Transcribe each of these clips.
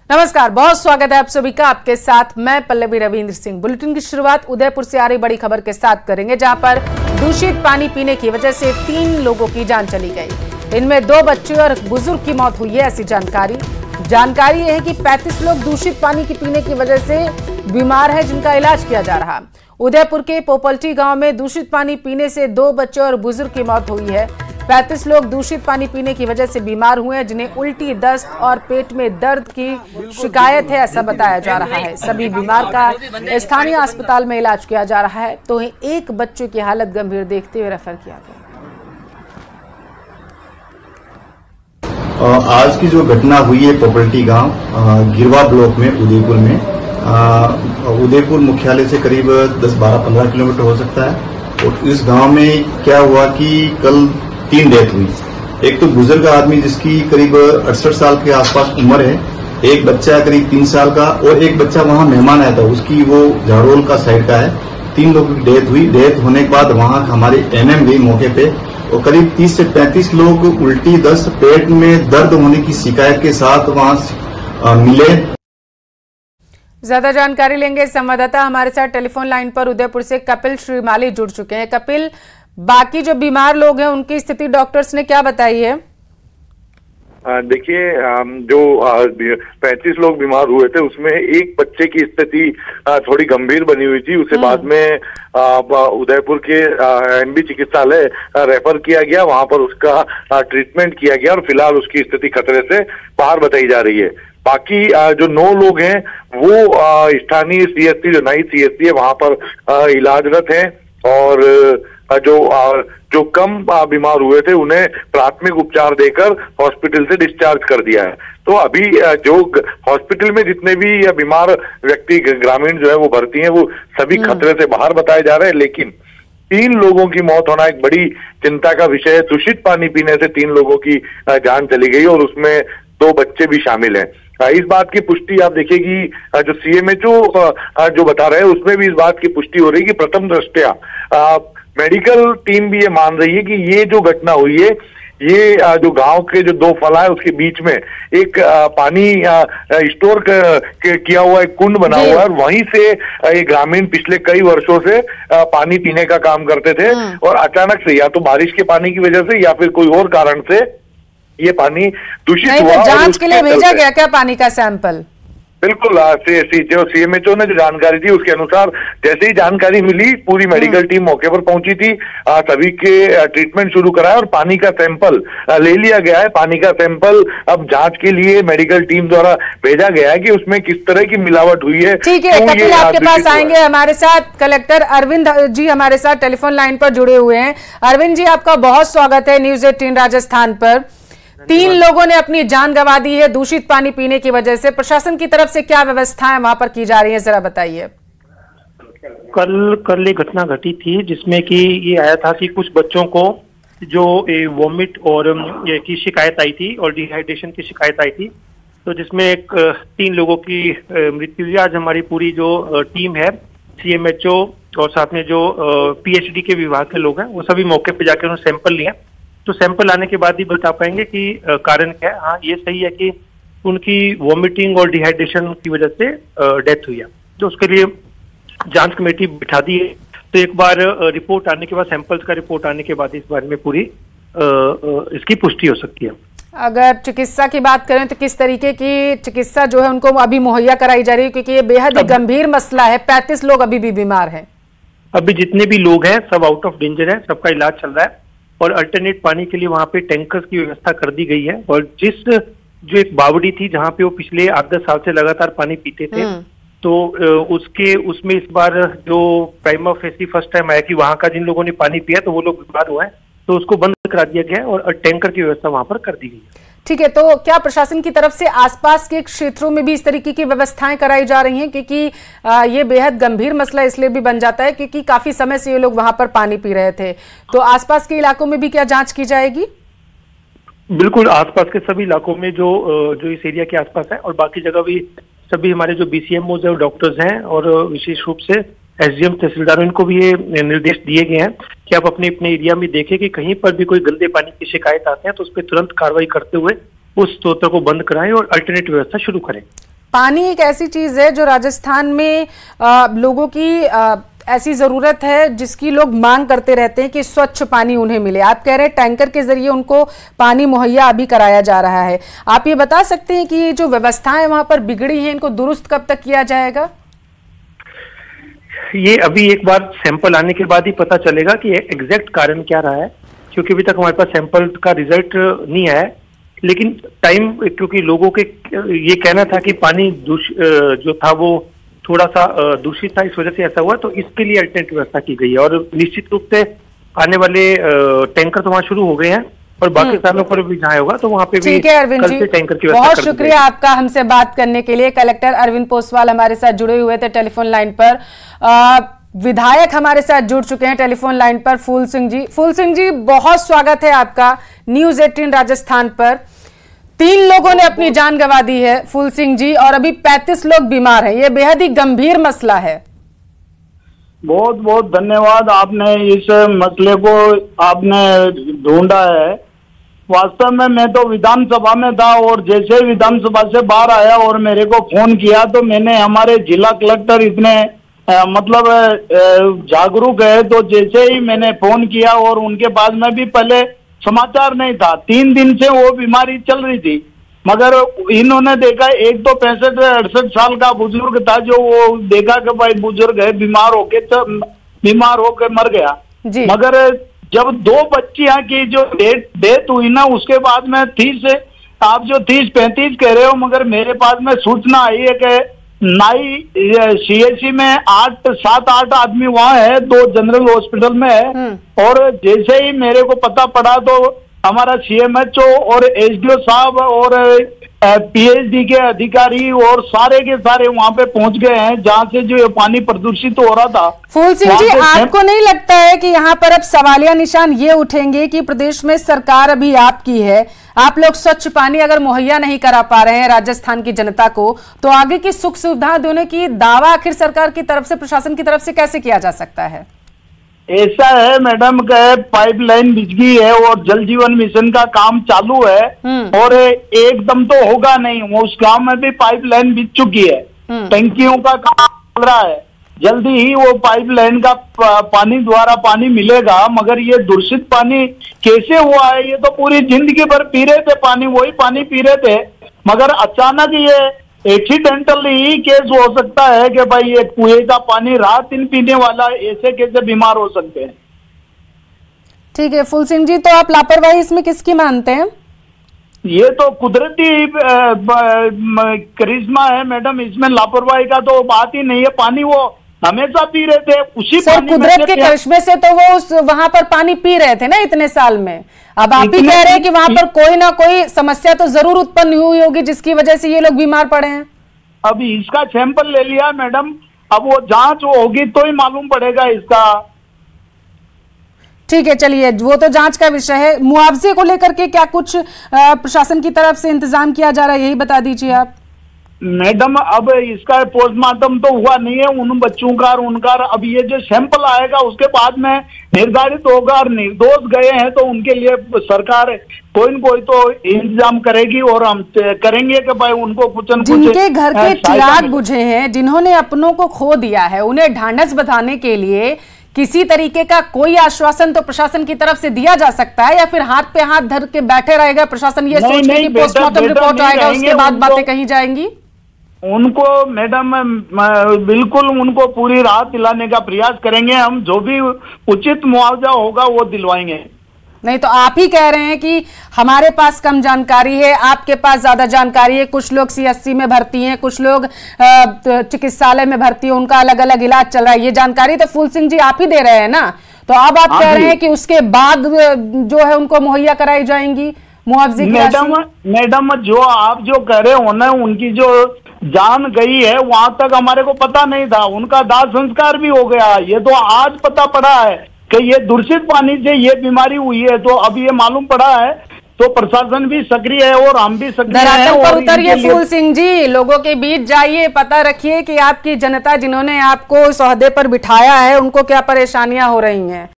नमस्कार, बहुत स्वागत है आप सभी का। आपके साथ मैं पल्लवी रविंद्र सिंह। बुलेटिन की शुरुआत उदयपुर से आ रही बड़ी खबर के साथ करेंगे, जहां पर दूषित पानी पीने की वजह से 3 लोगों की जान चली गई। इनमें 2 बच्चे और बुजुर्ग की मौत हुई है, ऐसी जानकारी यह है कि 35 लोग दूषित पानी की पीने की वजह से बीमार है, जिनका इलाज किया जा रहा। उदयपुर के पोपल्टी गांव में दूषित पानी पीने से 2 बच्चे और बुजुर्ग की मौत हुई है। 35 लोग दूषित पानी पीने की वजह से बीमार हुए हैं, जिन्हें उल्टी, दस्त और पेट में दर्द की शिकायत है, ऐसा बताया जा रहा है। सभी बीमार का स्थानीय अस्पताल में इलाज किया जा रहा है, तो एक बच्चे की हालत गंभीर देखते हुए रेफर किया गया। आज की जो घटना हुई है पोपल्टी गांव गिरवा ब्लॉक में उदयपुर में, उदयपुर मुख्यालय से करीब 10-12-15 किलोमीटर हो सकता है। और इस गांव में क्या हुआ कि कल 3 डेथ हुई। एक तो बुजुर्ग आदमी जिसकी करीब 68 साल के आसपास उम्र है, एक बच्चा करीब 3 साल का और एक बच्चा वहां मेहमान आया था, उसकी वो झाड़ोल का साइड का है। 3 लोगों की डेथ हुई। डेथ होने के बाद वहां हमारे एनएम गई मौके पे और करीब 30 से 35 लोग उल्टी, दस्त, पेट में दर्द होने की शिकायत के साथ वहां मिले। ज्यादा जानकारी लेंगे संवाददाता हमारे साथ टेलीफोन लाइन पर उदयपुर से कपिल श्रीमाली जुड़ चुके हैं। कपिल, बाकी जो बीमार लोग हैं उनकी स्थिति डॉक्टर्स ने क्या बताई है? देखिए, जो 35 लोग बीमार हुए थे उसमें एक बच्चे की स्थिति थोड़ी गंभीर बनी हुई थी। उसे बाद में उदयपुर के एमबी चिकित्सालय रेफर किया गया, वहां पर उसका ट्रीटमेंट किया गया और फिलहाल उसकी स्थिति खतरे से बाहर बताई जा रही है। बाकी जो 9 लोग हैं वो स्थानीय सीएससी, जो नई सीएससी है, वहां पर इलाजरत हैं और जो कम बीमार हुए थे उन्हें प्राथमिक उपचार देकर हॉस्पिटल से डिस्चार्ज कर दिया है। तो अभी जो हॉस्पिटल में जितने भी बीमार व्यक्ति ग्रामीण जो है वो भर्ती हैं, वो सभी खतरे से बाहर बताए जा रहे हैं। लेकिन 3 लोगों की मौत होना एक बड़ी चिंता का विषय है। दूषित पानी पीने से 3 लोगों की जान चली गई और उसमें 2 बच्चे भी शामिल हैं। इस बात की पुष्टि आप देखिए कि जो सीएमएचओ जो बता रहे हैं उसमें भी इस बात की पुष्टि हो रही है कि प्रथम दृष्टया मेडिकल टीम भी ये मान रही है कि ये जो घटना हुई है, ये जो गांव के जो 2 फला है उसके बीच में एक पानी स्टोर किया हुआ एक कुंड बना हुआ है और वहीं से ये ग्रामीण पिछले कई वर्षों से पानी पीने का काम करते थे और अचानक से या तो बारिश के पानी की वजह से या फिर कोई और कारण से ये पानी दूषित हुआ। तो जांच के लिए भेजा गया क्या पानी का सैंपल? बिल्कुल, जो सीएमएचओ ने जो जानकारी दी उसके अनुसार जैसे ही जानकारी मिली पूरी मेडिकल टीम मौके पर पहुंची थी, सभी के ट्रीटमेंट शुरू कराया और पानी का सैंपल ले लिया गया है। पानी का सैंपल अब जांच के लिए मेडिकल टीम द्वारा भेजा गया है कि उसमें किस तरह की मिलावट हुई है। ठीक है कपिल, आपके पास आएंगे। हमारे साथ कलेक्टर अरविंद जी हमारे साथ टेलीफोन लाइन पर जुड़े हुए हैं। अरविंद जी, आपका बहुत स्वागत है न्यूज 18 राजस्थान पर। 3 लोगों ने अपनी जान गंवा दी है दूषित पानी पीने की वजह से। प्रशासन की तरफ से क्या व्यवस्थाएं वहां पर की जा रही है, जरा बताइए। कल एक घटना घटी थी जिसमें कि ये आया था कि कुछ बच्चों को जो वॉमिट और की शिकायत आई थी और डिहाइड्रेशन की शिकायत आई थी, तो जिसमें 3 लोगों की मृत्यु हुई। आज हमारी पूरी जो टीम है, सीएमएचओ और साथ में जो पीएचडी के विभाग के लोग हैं, वो सभी मौके पे जाकर उन्होंने सैंपल लिए। तो सैंपल आने के बाद ही बता पाएंगे कि कारण क्या है। हाँ, ये सही है कि उनकी वॉमिटिंग और डिहाइड्रेशन की वजह से डेथ हुई है, तो उसके लिए जांच कमेटी बिठा दी है। तो एक बार रिपोर्ट आने के बाद, सैंपल्स का रिपोर्ट आने के बाद इस बारे में पूरी इसकी पुष्टि हो सकती है। अगर चिकित्सा की बात करें तो किस तरीके की चिकित्सा जो है उनको अभी मुहैया कराई जा रही है, क्योंकि ये बेहद ही गंभीर मसला है। 35 लोग अभी भी बीमार हैं। अभी जितने भी लोग हैं सब आउट ऑफ डेंजर है, सबका इलाज चल रहा है और अल्टरनेट पानी के लिए वहां पे टैंकर्स की व्यवस्था कर दी गई है। और जो एक बावड़ी थी जहां पे वो पिछले 8-10 साल से लगातार पानी पीते थे, तो उसमें इस बार जो प्राइमा फेसी फर्स्ट टाइम आया कि वहां का जिन लोगों ने पानी पिया तो वो लोग बीमार हुए हैं, तो उसको बंद करा दिया गया है और टैंकर की व्यवस्था वहां पर कर दी गई है। ठीक है, तो क्या प्रशासन की तरफ से आसपास के क्षेत्रों में भी इस तरीके की व्यवस्थाएं कराई जा रही हैं? क्योंकि ये बेहद गंभीर मसला इसलिए भी बन जाता है क्योंकि काफी समय से ये लोग वहां पर पानी पी रहे थे, तो आसपास के इलाकों में भी क्या जांच की जाएगी? बिल्कुल, आसपास के सभी इलाकों में जो इस एरिया के आसपास है और बाकी जगह भी सभी हमारे जो बीसीएमओज है, डॉक्टर्स हैं और विशेष रूप से एसडीएम, तहसीलदारों, इनको भी ये निर्देश दिए गए हैं कि आप अपने अपने एरिया में देखें कि कहीं पर भी कोई गंदे पानी की शिकायत आते हैं तो उस पर तुरंत कार्रवाई करते हुए उस स्रोत को बंद कराएं और अल्टरनेट व्यवस्था शुरू करें। पानी एक ऐसी चीज है जो राजस्थान में लोगों की ऐसी जरूरत है जिसकी लोग मांग करते रहते हैं कि स्वच्छ पानी उन्हें मिले। आप कह रहे हैं टैंकर के जरिए उनको पानी मुहैया अभी कराया जा रहा है। आप ये बता सकते हैं कि ये जो व्यवस्थाएं वहां पर बिगड़ी हैं इनको दुरुस्त कब तक किया जाएगा? ये अभी एक बार सैंपल आने के बाद ही पता चलेगा कि एग्जैक्ट कारण क्या रहा है, क्योंकि अभी तक हमारे पास सैंपल का रिजल्ट नहीं आया। लेकिन टाइम, क्योंकि लोगों के ये कहना था कि पानी जो था वो थोड़ा सा दूषित था, इस वजह से ऐसा हुआ, तो इसके लिए अल्टरनेट व्यवस्था की गई है। और निश्चित रूप से आने वाले टैंकर तो वहां शुरू हो गए हैं और बाकी स्थानों पर भी जहाँ होगा तो वहां पे भी कल से टैंकर की व्यवस्था। बहुत शुक्रिया आपका हमसे बात करने के लिए। कलेक्टर अरविंद पोसवाल हमारे साथ जुड़े हुए थे टेलीफोन लाइन पर। विधायक हमारे साथ जुड़ चुके हैं टेलीफोन लाइन पर, फूल सिंह जी। फूल सिंह जी, बहुत स्वागत है आपका न्यूज 18 राजस्थान पर। 3 लोगों ने अपनी जान गंवा दी है फूल सिंह जी, और अभी 35 लोग बीमार हैं। ये बेहद ही गंभीर मसला है। बहुत बहुत धन्यवाद, आपने इस मसले को आपने ढूंढा है। वास्तव में मैं तो विधानसभा में था और जैसे विधानसभा से बाहर आया और मेरे को फोन किया तो मैंने, हमारे जिला कलेक्टर इतने मतलब जागरूक है, तो जैसे ही मैंने फोन किया और उनके पास में भी पहले समाचार नहीं था, 3 दिन से वो बीमारी चल रही थी, मगर इन्होंने देखा एक तो 65-68 साल का बुजुर्ग था जो वो देखा कि भाई बुजुर्ग है, बीमार होके मर गया। मगर जब 2 बच्चियां की जो डेथ हुई ना, उसके बाद में 30, आप जो 30-35 कह रहे हो, मगर मेरे पास में सूचना आई है कि नाई CHC में 7-8 आदमी वहाँ है, 2 जनरल हॉस्पिटल में है। और जैसे ही मेरे को पता पड़ा तो हमारा CMHO और SDO साहब और PhD के अधिकारी और सारे के सारे वहाँ पे पहुंच गए हैं जहाँ से जो पानी प्रदूषित हो रहा था। फूल सिंह जी, आपको नहीं लगता है कि यहाँ पर अब सवालिया निशान ये उठेंगे कि प्रदेश में सरकार अभी आपकी है, आप लोग स्वच्छ पानी अगर मुहैया नहीं करा पा रहे हैं राजस्थान की जनता को, तो आगे की सुख सुविधा देने की दावा आखिर सरकार की तरफ से, प्रशासन की तरफ से कैसे किया जा सकता है? ऐसा है मैडम, पाइपलाइन बिछ गई है और जल जीवन मिशन का काम चालू है और एकदम तो होगा नहीं, वो उस गांव में भी पाइपलाइन बिछ चुकी है, टंकियों का काम चल रहा है, जल्दी ही वो पाइपलाइन का पानी द्वारा पानी मिलेगा। मगर ये दूषित पानी कैसे हुआ है, ये तो पूरी जिंदगी भर पी रहे थे पानी, वही पानी पी रहे थे, मगर अचानक ये एक्सीडेंटली केस हो सकता है कि भाई ये कुएं का पानी रात दिन पीने वाला, ऐसे कैसे बीमार हो सकते हैं? ठीक है फूल सिंह जी, तो आप लापरवाही इसमें किसकी मानते हैं? ये तो कुदरती करिश्मा है मैडम, इसमें लापरवाही का तो बात ही नहीं है। पानी वो हमेशा पी रहे थे, उसी पानी कुदरत के करिश्मे से तो वो वहां पर पानी पी रहे थे ना इतने साल में। अब आप ही कह रहे हैं कि वहां पर कोई ना कोई समस्या तो जरूर उत्पन्न हुई होगी जिसकी वजह से ये लोग बीमार पड़े हैं। अब इसका सैंपल ले लिया मैडम, अब वो जांच होगी तो ही मालूम पड़ेगा इसका। ठीक है, चलिए, वो तो जांच का विषय है। मुआवजे को लेकर के क्या कुछ प्रशासन की तरफ से इंतजाम किया जा रहा है, यही बता दीजिए आप। मैडम अब इसका पोस्टमार्टम तो हुआ नहीं है उन बच्चों का और उनका, अब ये जो सैंपल आएगा उसके बाद में निर्धारित होगा, और निर्दोष गए हैं तो उनके लिए सरकार कोई न कोई तो इंतजाम करेगी और हम करेंगे कि भाई उनको कुछ न कुछ, जिनके घर के चिराग बुझे हैं, जिन्होंने अपनों को खो दिया है, उन्हें ढांढस बंधाने के लिए किसी तरीके का कोई आश्वासन तो प्रशासन की तरफ से दिया जा सकता है, या फिर हाथ पे हाथ धर के बैठे रहेगा प्रशासन ये सोच के कि पोस्टमार्टम रिपोर्ट आएगा उसके बाद बातें कही जाएंगी? उनको मैडम बिल्कुल उनको पूरी राहत दिलाने का प्रयास करेंगे हम, जो भी उचित मुआवजा होगा वो दिलवाएंगे। नहीं तो आप ही कह रहे हैं कि हमारे पास कम जानकारी है, आपके पास ज्यादा जानकारी है, कुछ लोग CSC में भर्ती हैं, कुछ लोग चिकित्सालय में भर्ती है, उनका अलग अलग इलाज चल रहा है, ये जानकारी तो फूल सिंह जी आप ही दे रहे हैं ना। तो अब आप कह रहे हैं कि उसके बाद जो है उनको मुहैया कराई जाएंगी मुआवजे की राशि? मैडम जो आप जो कह रहे हो ना, उनकी जो जान गई है वहां तक हमारे को पता नहीं था, उनका दाह संस्कार भी हो गया, ये तो आज पता पड़ा है कि ये दूषित पानी से ये बीमारी हुई है, तो अब ये मालूम पड़ा है, तो प्रशासन भी सक्रिय है और हम भी सक्रिय हैं। पर उतरिए फूल सिंह जी, लोगों के बीच जाइए, पता रखिए कि आपकी जनता जिन्होंने आपको इस ओहदे पर बिठाया है उनको क्या परेशानियां हो रही हैं।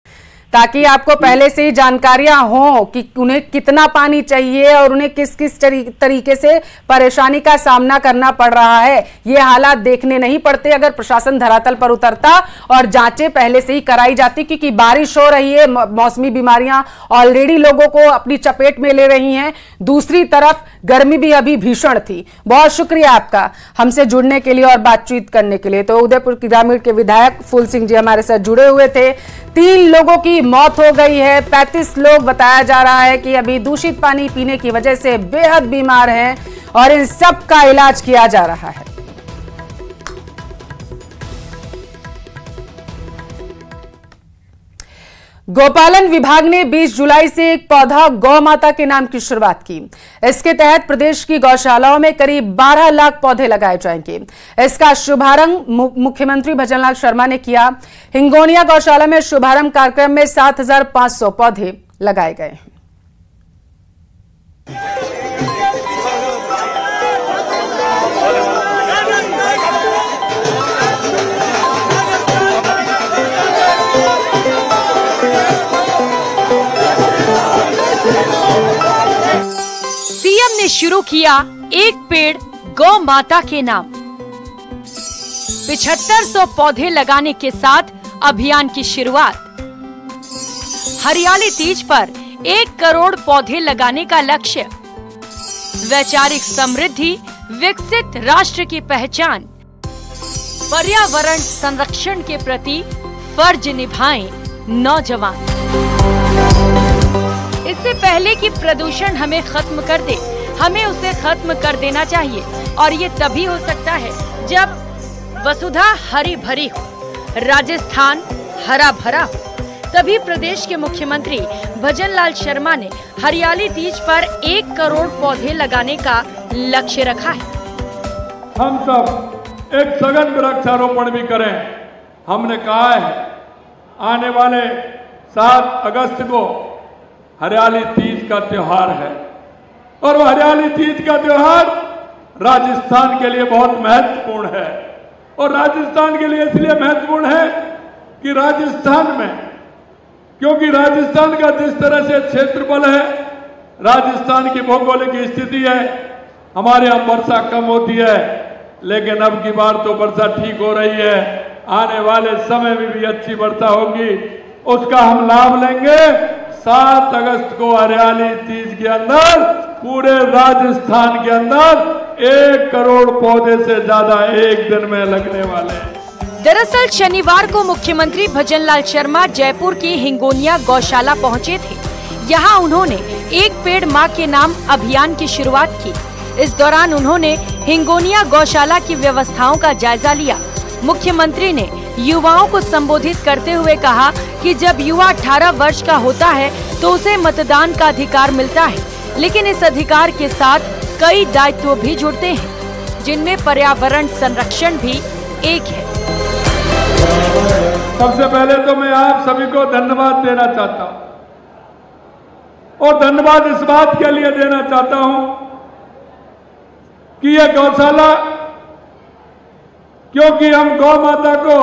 ताकि आपको पहले से ही जानकारियां हों कि उन्हें कितना पानी चाहिए और उन्हें किस किस तरीके से परेशानी का सामना करना पड़ रहा है। ये हालात देखने नहीं पड़ते अगर प्रशासन धरातल पर उतरता और जांचें पहले से ही कराई जाती, क्योंकि बारिश हो रही है, मौसमी बीमारियां ऑलरेडी लोगों को अपनी चपेट में ले रही हैं, दूसरी तरफ गर्मी भी अभी भीषण थी। बहुत शुक्रिया आपका हमसे जुड़ने के लिए और बातचीत करने के लिए। तो उदयपुर ग्रामीण के विधायक फूल सिंह जी हमारे साथ जुड़े हुए थे। 3 लोगों की मौत हो गई है, 35 लोग बताया जा रहा है कि अभी दूषित पानी पीने की वजह से बेहद बीमार हैं और इन सब का इलाज किया जा रहा है। गौपालन विभाग ने 20 जुलाई से एक पौधा गौ माता के नाम की शुरुआत की। इसके तहत प्रदेश की गौशालाओं में करीब 12 लाख पौधे लगाए जाएंगे। इसका शुभारंभ मुख्यमंत्री भजनलाल शर्मा ने किया। हिंगोनिया गौशाला में शुभारंभ कार्यक्रम में 7,500 पौधे लगाए गए। सीएम ने शुरू किया एक पेड़ गौ माता के नाम। 7500 पौधे लगाने के साथ अभियान की शुरुआत। हरियाली तीज पर 1 करोड़ पौधे लगाने का लक्ष्य। वैचारिक समृद्धि, विकसित राष्ट्र की पहचान। पर्यावरण संरक्षण के प्रति फर्ज निभाएं नौजवान। इससे पहले कि प्रदूषण हमें खत्म कर दे, हमें उसे खत्म कर देना चाहिए और ये तभी हो सकता है जब वसुधा हरी भरी हो, राजस्थान हरा भरा हो। तभी प्रदेश के मुख्यमंत्री भजनलाल शर्मा ने हरियाली तीज पर 1 करोड़ पौधे लगाने का लक्ष्य रखा है। हम सब एक सघन वृक्षारोपण भी करें। हमने कहा है आने वाले 7 अगस्त को हरियाली तीज का त्योहार है और वो हरियाली तीज का त्योहार राजस्थान के लिए बहुत महत्वपूर्ण है। और राजस्थान के लिए इसलिए महत्वपूर्ण है कि राजस्थान में, क्योंकि राजस्थान का जिस तरह से क्षेत्रफल है, राजस्थान की भौगोलिक स्थिति है, हमारे यहाँ वर्षा कम होती है, लेकिन अब की बार तो वर्षा ठीक हो रही है। आने वाले समय में भी अच्छी वर्षा होगी, उसका हम लाभ लेंगे। 7 अगस्त को हरियाली तीज के अंदर पूरे राजस्थान के अंदर 1 करोड़ पौधे से ज्यादा एक दिन में लगने वाले हैं। दरअसल शनिवार को मुख्यमंत्री भजनलाल शर्मा जयपुर की हिंगोनिया गौशाला पहुंचे थे। यहां उन्होंने एक पेड़ मां के नाम अभियान की शुरुआत की। इस दौरान उन्होंने हिंगोनिया गौशाला की व्यवस्थाओं का जायजा लिया। मुख्यमंत्री ने युवाओं को संबोधित करते हुए कहा कि जब युवा 18 वर्ष का होता है तो उसे मतदान का अधिकार मिलता है, लेकिन इस अधिकार के साथ कई दायित्व भी जुड़ते हैं, जिनमें पर्यावरण संरक्षण भी एक है। सबसे पहले तो मैं आप सभी को धन्यवाद देना चाहता हूँ और धन्यवाद इस बात के लिए देना चाहता हूँ कि यह गौशाला, क्योंकि हम गौ माता को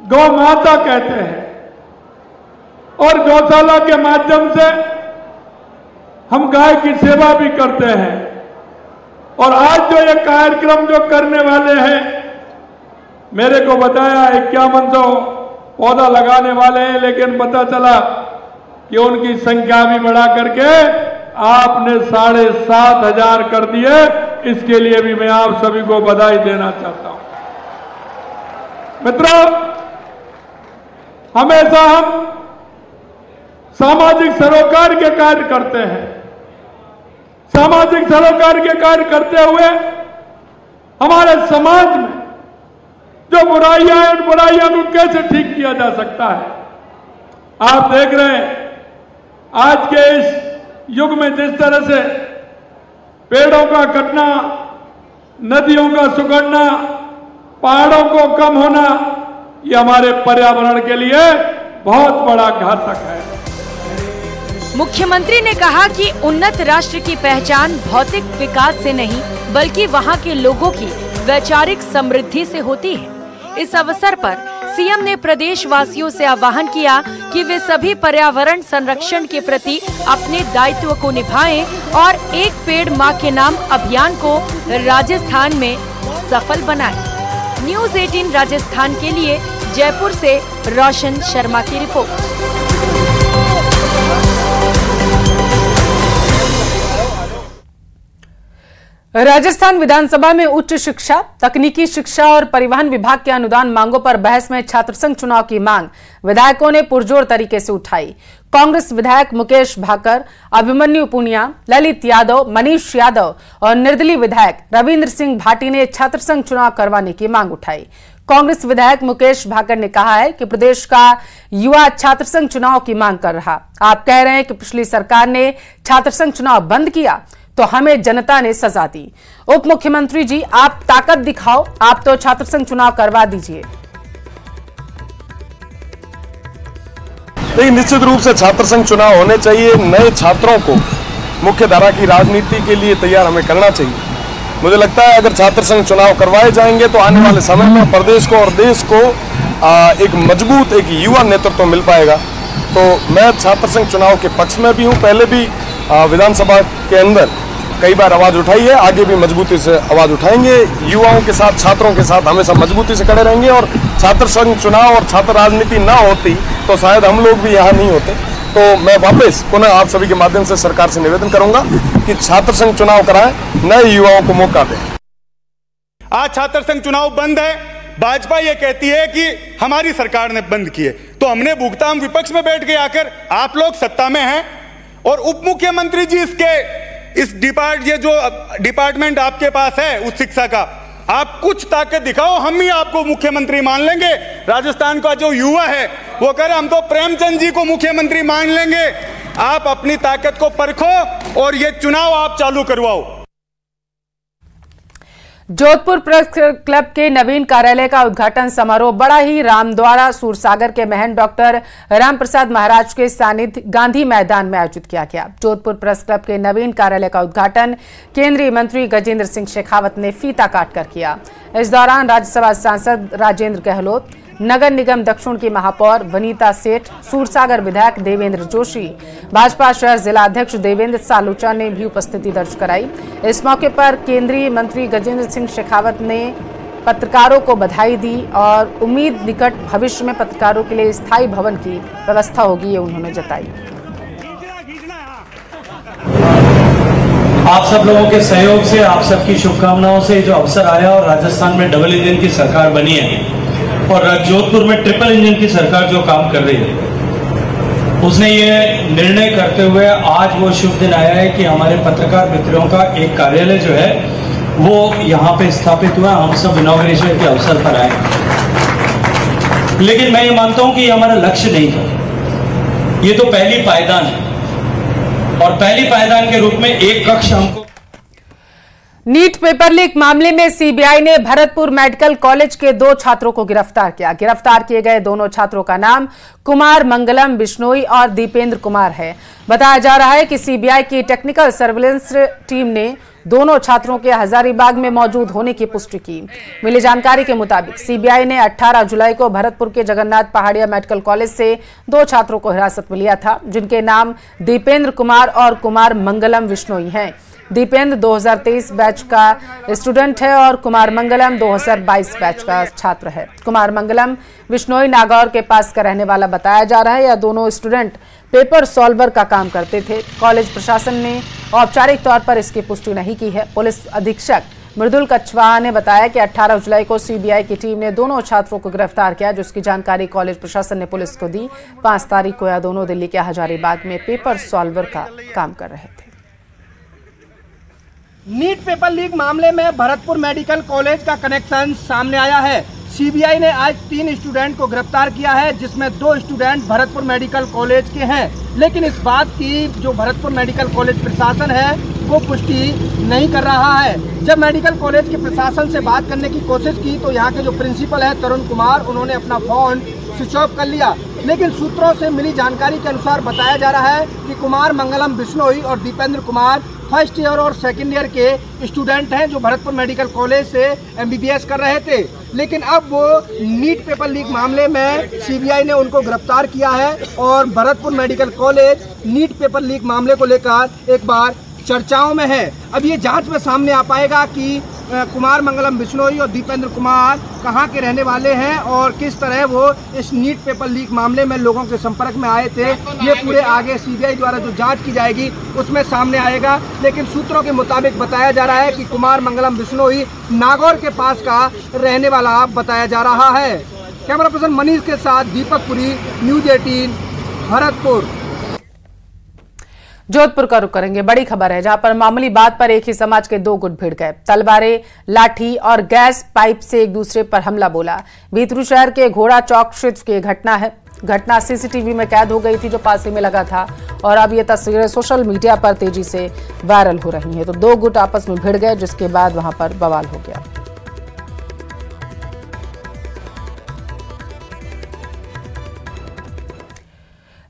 गौ माता कहते हैं और गौशाला के माध्यम से हम गाय की सेवा भी करते हैं। और आज जो ये कार्यक्रम जो करने वाले हैं, मेरे को बताया 5100 पौधा लगाने वाले हैं, लेकिन पता चला कि उनकी संख्या भी बढ़ा करके आपने 7,500 कर दिए। इसके लिए भी मैं आप सभी को बधाई देना चाहता हूं। मित्रों, हमेशा हम सामाजिक सरोकार के कार्य करते हैं। सामाजिक सरोकार के कार्य करते हुए हमारे समाज में जो बुराइयां हैं, उन बुराइयों को कैसे ठीक किया जा सकता है। आप देख रहे हैं आज के इस युग में जिस तरह से पेड़ों का कटना, नदियों का सुगड़ना, पहाड़ों को कम होना, ये हमारे पर्यावरण के लिए बहुत बड़ा घातक है। मुख्यमंत्री ने कहा कि उन्नत राष्ट्र की पहचान भौतिक विकास से नहीं, बल्कि वहां के लोगों की वैचारिक समृद्धि से होती है। इस अवसर पर सीएम ने प्रदेश वासियों से आह्वान किया कि वे सभी पर्यावरण संरक्षण के प्रति अपने दायित्व को निभाएं और एक पेड़ मां के नाम अभियान को राजस्थान में सफल बनाएं। न्यूज़ 18 राजस्थान के लिए जयपुर से रोशन शर्मा की रिपोर्ट। राजस्थान विधानसभा में उच्च शिक्षा, तकनीकी शिक्षा और परिवहन विभाग के अनुदान मांगों पर बहस में छात्र संघ चुनाव की मांग विधायकों ने पुरजोर तरीके से उठाई। कांग्रेस विधायक मुकेश भाकर, अभिमन्यु पुनिया, ललित यादव, मनीष यादव और निर्दलीय विधायक रविंद्र सिंह भाटी ने छात्र संघ चुनाव करवाने की मांग उठाई। कांग्रेस विधायक मुकेश भाकर ने कहा है कि प्रदेश का युवा छात्र संघ चुनाव की मांग कर रहा। आप कह रहे हैं कि पिछली सरकार ने छात्र संघ चुनाव बंद किया तो हमें जनता ने सजा दी। उप मुख्यमंत्री जी, आप ताकत दिखाओ, आप तो छात्र संघ चुनाव करवा दीजिए। नहीं, निश्चित रूप से छात्र संघ चुनाव होने चाहिए। नए छात्रों को मुख्य धारा की राजनीति के लिए तैयार हमें करना चाहिए। मुझे लगता है अगर छात्र संघ चुनाव करवाए जाएंगे तो आने वाले समय में प्रदेश को और देश को एक मजबूत, एक युवा नेतृत्व मिल पाएगा। तो मैं छात्र संघ चुनाव के पक्ष में भी हूँ। पहले भी विधानसभा के अंदर कई बार आवाज उठाई है, आगे भी मजबूती से आवाज उठाएंगे। युवाओं के साथ, छात्रों के साथ हमेशा मजबूती से खड़े रहेंगे। और छात्र संघ चुनाव और छात्र राजनीति ना होती तो शायद हम लोग भी यहाँ नहीं होते। तो मैं वापस पुनः आप सभी के माध्यम से सरकार से निवेदन करूंगा कि छात्र संघ चुनाव कराएं, नए युवाओं को मौका दें। आज छात्र संघ चुनाव बंद है। भाजपा ये कहती है कि हमारी सरकार ने बंद किए, तो हमने भुगता, हम विपक्ष में बैठ के आकर, आप लोग सत्ता में हैं और उप मुख्यमंत्री जी इस डिपार्टमेंट आपके पास है उस शिक्षा का, आप कुछ ताकत दिखाओ, हम ही आपको मुख्यमंत्री मान लेंगे। राजस्थान का जो युवा है वो कह रहे हम तो प्रेमचंद जी को मुख्यमंत्री मान लेंगे। आप अपनी ताकत को परखो और ये चुनाव आप चालू करवाओ। जोधपुर प्रेस क्लब के नवीन कार्यालय का उद्घाटन समारोह बड़ा ही रामद्वारा सूरसागर के महंत डॉक्टर रामप्रसाद महाराज के सानिध्य गांधी मैदान में आयोजित किया गया। जोधपुर प्रेस क्लब के नवीन कार्यालय का उद्घाटन केंद्रीय मंत्री गजेंद्र सिंह शेखावत ने फीता काटकर किया। इस दौरान राज्यसभा सांसद राजेंद्र गहलोत, नगर निगम दक्षिण की महापौर वनीता सेठ, सूरसागर विधायक देवेंद्र जोशी, भाजपा शहर जिला अध्यक्ष देवेंद्र सालूचा ने भी उपस्थिति दर्ज कराई। इस मौके पर केंद्रीय मंत्री गजेंद्र सिंह शेखावत ने पत्रकारों को बधाई दी और उम्मीद निकट भविष्य में पत्रकारों के लिए स्थायी भवन की व्यवस्था होगी, ये उन्होंने जताई। आप सब लोगों के सहयोग से, आप सबकी शुभकामनाओं से जो अवसर आया और राजस्थान में डबल इंजन की सरकार बनी है और जोधपुर में ट्रिपल इंजन की सरकार जो काम कर रही है, उसने ये निर्णय करते हुए आज वो शुभ दिन आया है कि हमारे पत्रकार मित्रों का एक कार्यालय जो है वो यहाँ पे स्थापित हुआ। हम सब इनॉग्रेशन के अवसर पर आए, लेकिन मैं ये मानता हूँ कि ये हमारा लक्ष्य नहीं था। ये तो पहली पायदान है और पहली पायदान के रूप में एक कक्ष हमको। नीट पेपर लीक मामले में सीबीआई ने भरतपुर मेडिकल कॉलेज के 2 छात्रों को गिरफ्तार किया। गिरफ्तार किए गए दोनों छात्रों का नाम कुमार मंगलम बिश्नोई और दीपेंद्र कुमार है। बताया जा रहा है कि सीबीआई की टेक्निकल सर्विलेंस टीम ने दोनों छात्रों के हजारीबाग में मौजूद होने की पुष्टि की। मिली जानकारी के मुताबिक सीबीआई ने 18 जुलाई को भरतपुर के जगन्नाथ पहाड़िया मेडिकल कॉलेज से 2 छात्रों को हिरासत में लिया था, जिनके नाम दीपेंद्र कुमार और कुमार मंगलम बिश्नोई हैं। दीपेंद्र 2023 बैच का स्टूडेंट है और कुमार मंगलम 2022 बैच का छात्र है। कुमार मंगलम बिश्नोई नागौर के पास का रहने वाला बताया जा रहा है। यह दोनों स्टूडेंट पेपर सॉल्वर का काम करते थे। कॉलेज प्रशासन ने औपचारिक तौर पर इसकी पुष्टि नहीं की है। पुलिस अधीक्षक मृदुल कछवाहा ने बताया कि 18 जुलाई को सीबीआई की टीम ने दोनों छात्रों को गिरफ्तार किया, जिसकी जानकारी कॉलेज प्रशासन ने पुलिस को दी। 5 तारीख को यह दोनों दिल्ली के हजारीबाग में पेपर सॉल्वर का काम कर रहे थे। नीट पेपर लीक मामले में भरतपुर मेडिकल कॉलेज का कनेक्शन सामने आया है। सीबीआई ने आज 3 स्टूडेंट को गिरफ्तार किया है, जिसमें 2 स्टूडेंट भरतपुर मेडिकल कॉलेज के हैं। लेकिन इस बात की जो भरतपुर मेडिकल कॉलेज प्रशासन है वो पुष्टि नहीं कर रहा है। जब मेडिकल कॉलेज के प्रशासन से बात करने की कोशिश की तो यहाँ के जो प्रिंसिपल है तरुण कुमार, उन्होंने अपना फोन स्विच ऑफ कर लिया। लेकिन सूत्रों से मिली जानकारी के अनुसार बताया जा रहा है कि कुमार मंगलम बिश्नोई और दीपेंद्र कुमार फर्स्ट ईयर और सेकंड ईयर के स्टूडेंट हैं जो भरतपुर मेडिकल कॉलेज से MBBS कर रहे थे। लेकिन अब वो नीट पेपर लीक मामले में CBI ने उनको गिरफ्तार किया है और Bharatpur medical college NEET paper leak मामले को लेकर एक बार चर्चाओं में है। अब ये जांच में सामने आ पाएगा कि कुमार मंगलम बिश्नोई और दीपेंद्र कुमार कहां के रहने वाले हैं और किस तरह वो इस नीट पेपर लीक मामले में लोगों के संपर्क में आए थे। ये पूरे आगे CBI द्वारा जो जांच की जाएगी उसमें सामने आएगा। लेकिन सूत्रों के मुताबिक बताया जा रहा है कि कुमार मंगलम बिश्नोई नागौर के पास का रहने वाला बताया जा रहा है। कैमरा पर्सन मनीष के साथ दीपक पुरी, न्यूज 18 भरतपुर। जोधपुर का रुख करेंगे। बड़ी खबर है जहां पर मामूली बात पर एक ही समाज के दो गुट भिड़ गए। तलवारें, लाठी और गैस पाइप से एक दूसरे पर हमला बोला। भीतरू शहर के घोड़ा चौक क्षेत्र की घटना है। घटना CCTV में कैद हो गई थी जो पास ही में लगा था और अब ये तस्वीरें सोशल मीडिया पर तेजी से वायरल हो रही हैं। तो दो गुट आपस में भिड़ गए जिसके बाद वहां पर बवाल हो गया।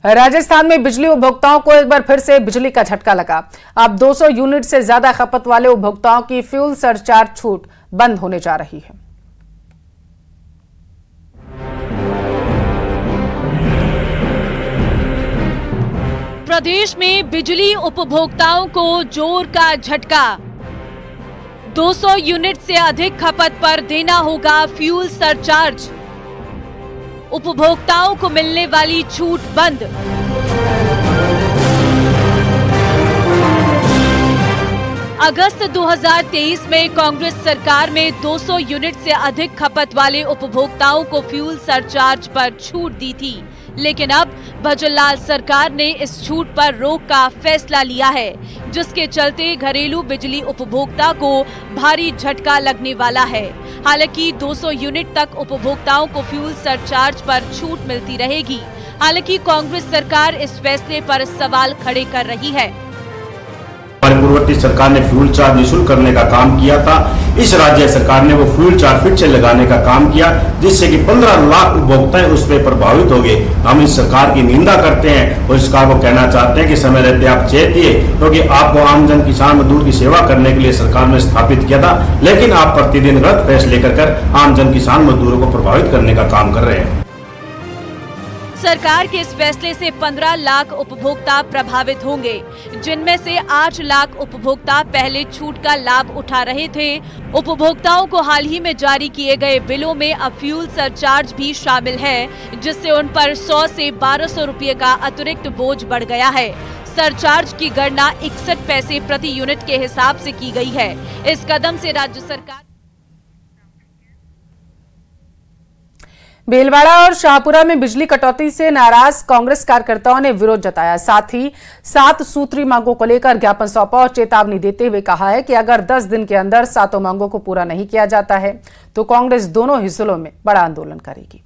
राजस्थान में बिजली उपभोक्ताओं को एक बार फिर से बिजली का झटका लगा। अब 200 यूनिट से ज्यादा खपत वाले उपभोक्ताओं की फ्यूल सरचार्ज छूट बंद होने जा रही है। प्रदेश में बिजली उपभोक्ताओं को जोर का झटका। 200 यूनिट से अधिक खपत पर देना होगा फ्यूल सरचार्ज। उपभोक्ताओं को मिलने वाली छूट बंद। अगस्त 2023 में कांग्रेस सरकार में 200 यूनिट से अधिक खपत वाले उपभोक्ताओं को फ्यूल सरचार्ज पर छूट दी थी, लेकिन अब भजनलाल सरकार ने इस छूट पर रोक का फैसला लिया है, जिसके चलते घरेलू बिजली उपभोक्ता को भारी झटका लगने वाला है। हालांकि 200 यूनिट तक उपभोक्ताओं को फ्यूल सरचार्ज पर छूट मिलती रहेगी। हालांकि कांग्रेस सरकार इस फैसले पर सवाल खड़े कर रही है। हमारी पूर्ववर्ती सरकार ने फ्यूल चार्ज निःशुल्क करने का काम किया था। इस राज्य सरकार ने वो फ्यूल चार्ज फिर से लगाने का काम किया, जिससे कि 15 लाख उपभोक्ता उस पर प्रभावित हो गए। हम इस सरकार की निंदा करते हैं और इसका वो कहना चाहते हैं कि समय रहते आप चेतिए, क्योंकि आपको आमजन किसान मजदूर की सेवा करने के लिए सरकार ने स्थापित किया था, लेकिन आप प्रतिदिन गलत फैसले कर आमजन किसान मजदूरों को प्रभावित करने का काम कर रहे हैं। सरकार के इस फैसले से 15 लाख उपभोक्ता प्रभावित होंगे, जिनमें से 8 लाख उपभोक्ता पहले छूट का लाभ उठा रहे थे। उपभोक्ताओं को हाल ही में जारी किए गए बिलों में अब फ्यूल सरचार्ज भी शामिल है, जिससे उन पर 100 से 1200 रुपये का अतिरिक्त बोझ बढ़ गया है। सरचार्ज की गणना 61 पैसे प्रति यूनिट के हिसाब से की गई है। इस कदम से राज्य सरकार भीलवाड़ा और शाहपुरा में बिजली कटौती से नाराज कांग्रेस कार्यकर्ताओं ने विरोध जताया। साथ ही 7 सूत्री मांगों को लेकर ज्ञापन सौंपा और चेतावनी देते हुए कहा है कि अगर 10 दिन के अंदर 7 मांगों को पूरा नहीं किया जाता है तो कांग्रेस दोनों हिस्सों में बड़ा आंदोलन करेगी।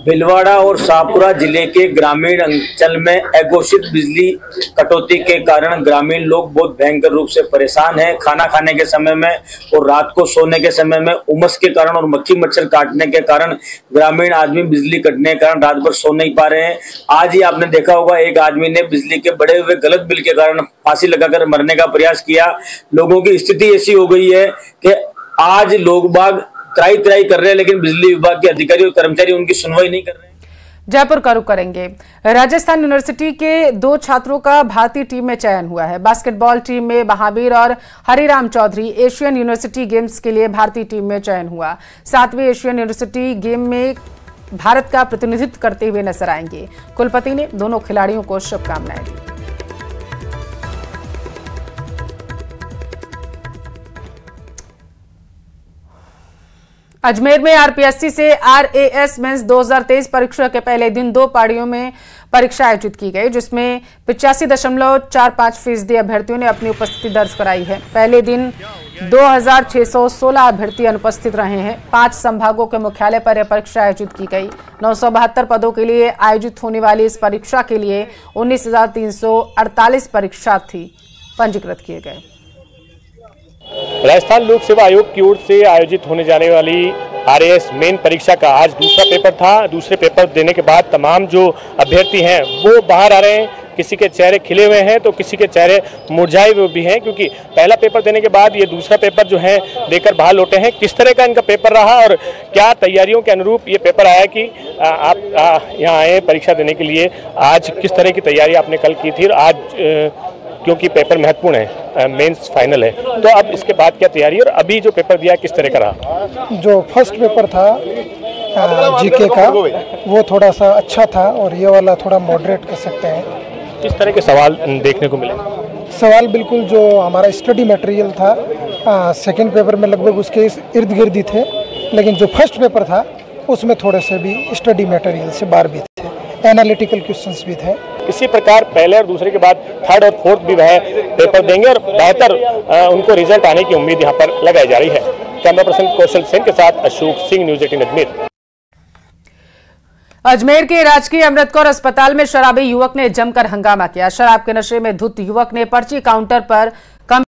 भीलवाड़ा और शाहपुरा जिले के ग्रामीण अंचल में अघोषित बिजली कटौती के कारण ग्रामीण लोग बहुत भयंकर रूप से परेशान हैं। खाना खाने के समय में और रात को सोने के समय में उमस के कारण और मक्खी मच्छर काटने के कारण ग्रामीण आदमी बिजली कटने के कारण रात भर सो नहीं पा रहे हैं। आज ही आपने देखा होगा, एक आदमी ने बिजली के बढ़े हुए गलत बिल के कारण फांसी लगाकर मरने का प्रयास किया। लोगों की स्थिति ऐसी हो गई है कि आज लोग बाग त्राई कर रहे हैं, लेकिन बिजली विभाग के अधिकारी और कर्मचारी उनकी सुनवाई नहीं कर रहे हैं। जयपुर का रुख करेंगे। राजस्थान यूनिवर्सिटी के 2 छात्रों का भारतीय टीम में चयन हुआ है। बास्केटबॉल टीम में महावीर और Hariram Chaudhary Asian University Games के लिए भारतीय टीम में चयन हुआ। 7वें एशियन यूनिवर्सिटी गेम में भारत का प्रतिनिधित्व करते हुए नजर आएंगे। कुलपति ने दोनों खिलाड़ियों को शुभकामनाएं दी। अजमेर में आरपीएससी से आरएएस मेंस 2023 परीक्षा के पहले दिन 2 पारियों में परीक्षा आयोजित की गई, जिसमें 85.45% अभ्यर्थियों ने अपनी उपस्थिति दर्ज कराई है। पहले दिन 2616 अभ्यर्थी अनुपस्थित रहे हैं। 5 संभागों के मुख्यालय पर यह परीक्षा आयोजित की गई। 972 पदों के लिए आयोजित होने वाली इस परीक्षा के लिए 19,348 परीक्षार्थी पंजीकृत किए गए। राजस्थान लोक सेवा आयोग की ओर से आयोजित होने जाने वाली RAS मेन परीक्षा का आज दूसरा पेपर था। दूसरे पेपर देने के बाद तमाम जो अभ्यर्थी हैं वो बाहर आ रहे हैं। किसी के चेहरे खिले हुए हैं तो किसी के चेहरे मुरझाए हुए भी हैं, क्योंकि पहला पेपर देने के बाद ये दूसरा पेपर जो है देकर बाहर लौटे हैं। किस तरह का इनका पेपर रहा और क्या तैयारियों के अनुरूप ये पेपर आया कि आप यहाँ आए परीक्षा देने के लिए, आज किस तरह की तैयारी आपने कल की थी और आज क्योंकि पेपर महत्वपूर्ण है, मेंस फाइनल है, तो अब इसके बाद क्या तैयारी और अभी जो पेपर दिया किस तरह का रहा? जो फर्स्ट पेपर था GK का वो थोड़ा सा अच्छा था और ये वाला थोड़ा मॉडरेट कह सकते हैं। किस तरह के सवाल देखने को मिले? सवाल बिल्कुल जो हमारा स्टडी मटेरियल था सेकंड पेपर में लगभग उसके इर्द गिर्द ही थे, लेकिन जो फर्स्ट पेपर था उसमें थोड़े से भी स्टडी मटेरियल से बाहर भी थे, एनालिटिकल क्वेश्चंस भी थे। इसी प्रकार पहले और दूसरे के बाद थर्ड और फोर्थ भी वह पेपर देंगे और बेहतर उनको रिजल्ट आने की उम्मीद यहाँ पर लगाई जा रही है। कैमरा पर्सन कौशल सेन के साथ अशोक सिंह, न्यूज़ 18 अजमेर। अजमेर के राजकीय अमृत कौर अस्पताल में शराबी युवक ने जमकर हंगामा किया। शराब के नशे में धुत युवक ने पर्ची काउंटर पर